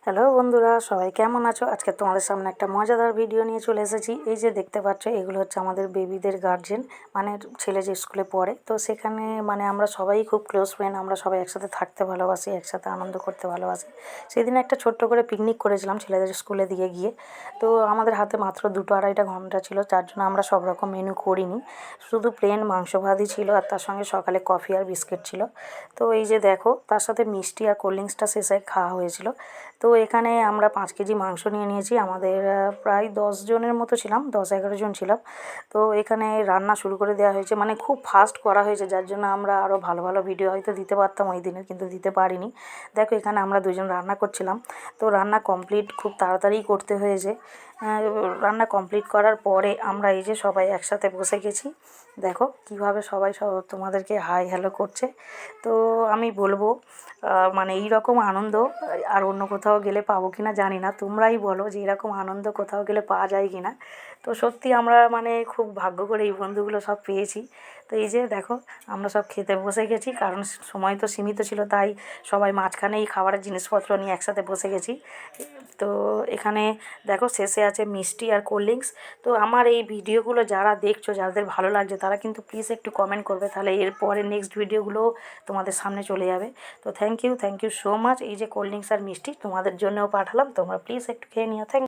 Hello বন্ধুরা, সবাই কেমন আছো? আজকে তোমাদের সামনে একটা মজাদার ভিডিও নিয়ে চলে এসেছি। এই যে দেখতে পাচ্ছ, এগুলো হচ্ছে আমাদের বেবিদের গার্জেন, মানে ছেলে যে স্কুলে পড়ে। তো সেখানে মানে আমরা সবাই খুব ক্লোজ ফ্রেন্ড, আমরা সবাই একসাথে থাকতে ভালোবাসি, একসাথে আনন্দ করতে ভালোবাসি। সেদিন একটা ছোট্ট করে পিকনিক করেছিলাম ছেলেদের স্কুলে দিয়ে গিয়ে। তো আমাদের হাতে মাত্র 2-2.5 ঘন্টা ছিল, যার জন্য আমরা সব রকম মেনু করিনি, শুধু প্লেন মাংস ভাতই ছিল, আর তার সঙ্গে সকালে কফি আর বিস্কিট ছিল। তো এই যে দেখো, তার সাথে মিষ্টি আর কোল্ড ড্রিঙ্কসটা শেষে খাওয়া হয়েছিল। তো এখানে আমরা 5 কেজি মাংস নিয়ে নিয়েছি। আমাদের প্রায় 10 জনের মতো ছিলাম, 10-11 জন ছিলাম। তো এখানে রান্না শুরু করে দেওয়া হয়েছে, মানে খুব ফাস্ট করা হয়েছে, যার জন্য আমরা আরও ভালো ভালো ভিডিও হয়তো দিতে পারতাম ওই দিনের, কিন্তু দিতে পারিনি। দেখো, এখানে আমরা দুজন রান্না করছিলাম। তো রান্না কমপ্লিট খুব তাড়াতাড়ি করতে হয়েছে। রান্না কমপ্লিট করার পরে আমরা এই যে সবাই একসাথে বসে গেছি। দেখো কীভাবে সবাই তোমাদেরকে হাই হ্যালো করছে। তো আমি বলবো, মানে এই রকম আনন্দ আর অন্য কোথাও গেলে পাবো কি না জানি না, তোমরাই বলো যে এরকম আনন্দ কোথাও গেলে পাওয়া যায় কি না। তো সত্যি আমরা মানে খুব ভাগ্য করে এই বন্ধুগুলো সব পেয়েছি। তো এই যে দেখো, আমরা সব খেতে বসে গেছি, কারণ সময় তো সীমিত ছিল, তাই সবাই মাঝখানেই খাবারের জিনিসপত্র নিয়ে একসাথে বসে গেছি। তো এখানে দেখো শেষে আছে মিষ্টি আর কোল্ড ড্রিঙ্কস। তো আমার এই ভিডিওগুলো যারা দেখছো, যাদের ভালো লাগছে, তারা কিন্তু প্লিজ একটু কমেন্ট করবে, তাহলে এরপরে নেক্সট ভিডিওগুলো তোমাদের সামনে চলে যাবে। তো থ্যাংক ইউ সো মাচ। এই যে কোল্ড ড্রিঙ্কস আর মিষ্টি তোমাদের জন্যও পাঠালাম, তোমরা প্লিজ একটু খেয়ে নিও। থ্যাংক